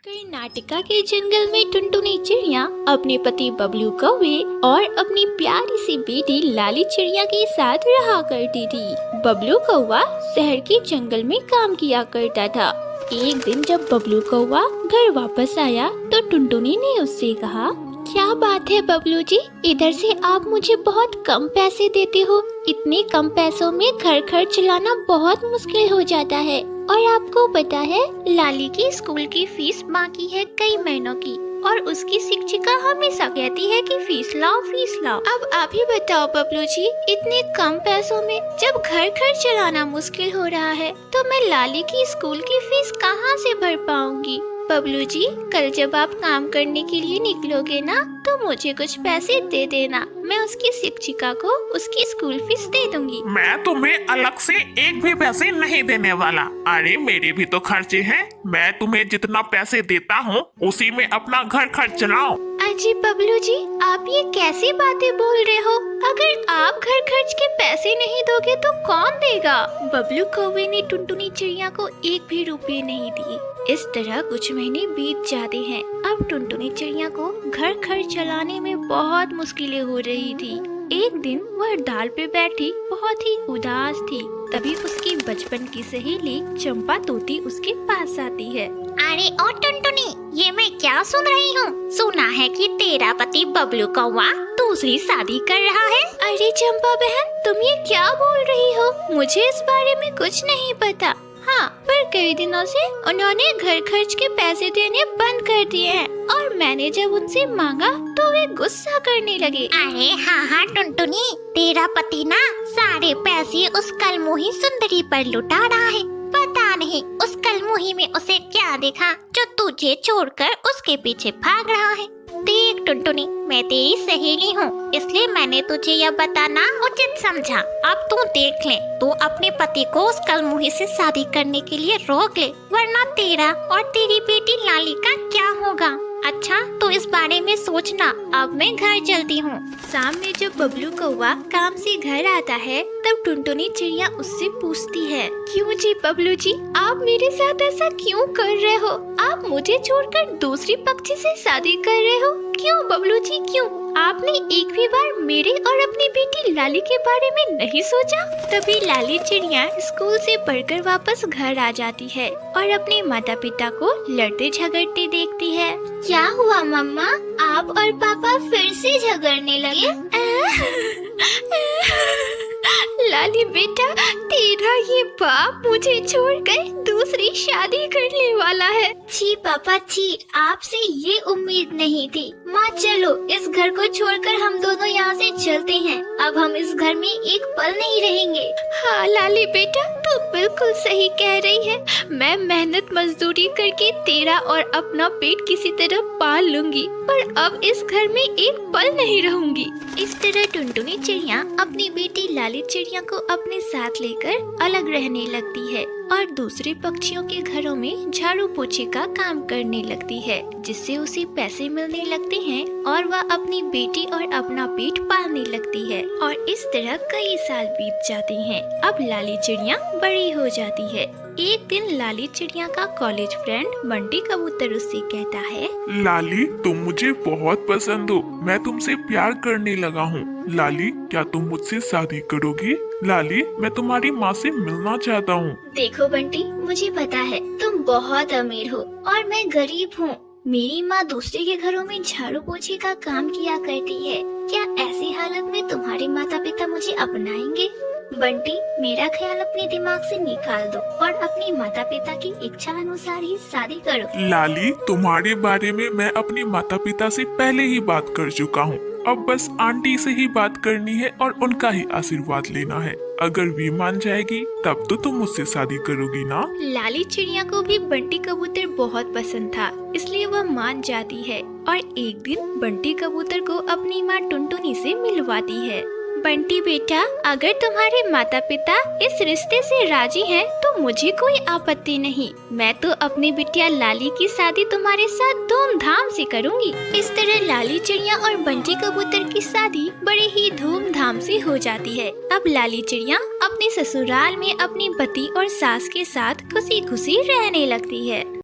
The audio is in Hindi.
कर्नाटका के जंगल में टुनटुनी चिड़िया अपने पति बबलू कौवे और अपनी प्यारी सी बेटी लाली चिड़िया के साथ रहा करती थी। बबलू कौवा शहर के जंगल में काम किया करता था। एक दिन जब बबलू कौवा घर वापस आया तो टुनटुनी ने उससे कहा, क्या बात है बबलू जी, इधर से आप मुझे बहुत कम पैसे देते हो। इतने कम पैसों में घर खर्च चलाना बहुत मुश्किल हो जाता है। और आपको पता है लाली की स्कूल की फीस बाकी है कई महीनों की और उसकी शिक्षिका हमेशा कहती है कि फीस लाओ फीस लाओ। अब आप ही बताओ बबलू जी, इतने कम पैसों में जब घर खर्च चलाना मुश्किल हो रहा है तो मैं लाली की स्कूल की फीस कहाँ से भर पाऊंगी। बबलू जी, कल जब आप काम करने के लिए निकलोगे ना तो मुझे कुछ पैसे दे देना, मैं उसकी शिक्षिका को उसकी स्कूल फीस दे दूंगी। मैं तुम्हें अलग से एक भी पैसे नहीं देने वाला। अरे मेरे भी तो खर्चे हैं, मैं तुम्हें जितना पैसे देता हूँ उसी में अपना घर खर्च चलाओ। अजी बबलू जी, आप ये कैसी बातें बोल रहे हो? अगर आप घर खर्च के पैसे नहीं दोगे तो कौन देगा? बबलू कौवे ने टुनटुनी चिड़िया को एक भी रुपये नहीं दिए। इस तरह कुछ महीने बीत जाते हैं। अब टुनटुनी चिड़िया को घर खर्च चलाने में बहुत मुश्किलें हो रही थी। एक दिन वह डाल पे बैठी बहुत ही उदास थी। तभी उसकी बचपन की सहेली चंपा तोती उसके पास आती है। अरे ओ टुनटुनी, ये मैं क्या सुन रही हूँ? सुना है कि तेरा पति बबलू कौवा दूसरी शादी कर रहा है। अरे चंपा बहन, तुम ये क्या बोल रही हो? मुझे इस बारे में कुछ नहीं पता। हाँ, पर कई दिनों से उन्होंने घर खर्च के पैसे देने बंद कर दिए हैं और मैंने जब उनसे मांगा तो वे गुस्सा करने लगे। अरे हाँ टुनटुनी, तेरा पति ना सारे पैसे उस कलमुही सुंदरी पर लुटा रहा है। पता नहीं उस कलमुही में उसे क्या देखा जो तुझे छोड़कर उसके पीछे भाग रहा है। देख टुनटुनी, मैं तेरी सहेली हूँ, इसलिए मैंने तुझे यह बताना उचित समझा। अब तू देख ले, तू अपने पति को उस कलमुही से शादी करने के लिए रोक ले, वरना तेरा और तेरी बेटी लाली का क्या होगा। अच्छा, तो इस बारे में सोचना। अब मैं घर चलती हूँ। शाम में जब बबलू कौवा काम से घर आता है तब टुनटुनी चिड़िया उससे पूछती है, क्यों जी बबलू जी, आप मेरे साथ ऐसा क्यों कर रहे हो? आप मुझे छोड़कर दूसरी पक्षी से शादी कर रहे हो? क्यों बबलू जी, क्यों? आपने एक भी बार मेरे और अपनी बेटी लाली के बारे में नहीं सोचा? तभी लाली चिड़िया स्कूल से पढ़कर वापस घर आ जाती है और अपने माता पिता को लड़ते झगड़ते देखती है। क्या हुआ मम्मा, आप और पापा फिर से झगड़ने लगे? लाली बेटा, तेरा ये बाप मुझे छोड़कर दूसरी शादी करने वाला है। छी पापा छी, आपसे ये उम्मीद नहीं थी। माँ चलो, इस घर को छोड़कर हम दोनों यहाँ से चलते हैं। अब हम इस घर में एक पल नहीं रहेंगे। हाँ लाली बेटा, तू बिल्कुल सही कह रही है। मैं मेहनत मजदूरी करके तेरा और अपना पेट किसी तरह पाल लूंगी, पर अब इस घर में एक पल नहीं रहूंगी। इस तरह टुनटुनी चिड़िया अपनी बेटी लाली चिड़िया को अपने साथ लेकर अलग रहने लगती है और दूसरे पक्षियों के घरों में झाड़ू पोछे का काम करने लगती है, जिससे उसे पैसे मिलने लगते हैं और वह अपनी बेटी और अपना पेट पालने लगती है। और इस तरह कई साल बीत जाते हैं। अब लाली चिड़िया बड़ी हो जाती है। एक दिन लाली चिड़िया का कॉलेज फ्रेंड बंटी कबूतर उससे कहता है, लाली तुम मुझे बहुत पसंद हो, मैं तुमसे प्यार करने लगा हूँ। लाली क्या तुम मुझसे शादी करोगी? लाली मैं तुम्हारी माँ से मिलना चाहता हूँ। देखो बंटी, मुझे पता है तुम बहुत अमीर हो और मैं गरीब हूँ। मेरी माँ दूसरे के घरों में झाड़ू पोछे का काम किया करती है। क्या ऐसी हालत में तुम्हारे माता पिता मुझे अपनाएंगे? बंटी, मेरा ख्याल अपने दिमाग से निकाल दो और अपनी माता पिता की इच्छा अनुसार ही शादी करो। लाली तुम्हारे बारे में मैं अपने माता पिता से पहले ही बात कर चुका हूँ। अब बस आंटी से ही बात करनी है और उनका ही आशीर्वाद लेना है। अगर वे मान जाएगी तब तो तुम मुझसे शादी करोगी ना? लाली चिड़िया को भी बंटी कबूतर बहुत पसंद था, इसलिए वह मान जाती है और एक दिन बंटी कबूतर को अपनी माँ टुनटुनी से मिलवाती है। बंटी बेटा, अगर तुम्हारे माता पिता इस रिश्ते से राजी हैं, तो मुझे कोई आपत्ति नहीं। मैं तो अपनी बिटिया लाली की शादी तुम्हारे साथ धूमधाम से करूंगी। इस तरह लाली चिड़िया और बंटी कबूतर की शादी बड़े ही धूमधाम से हो जाती है। अब लाली चिड़िया अपने ससुराल में अपनी पति और सास के साथ खुशी खुशी रहने लगती है।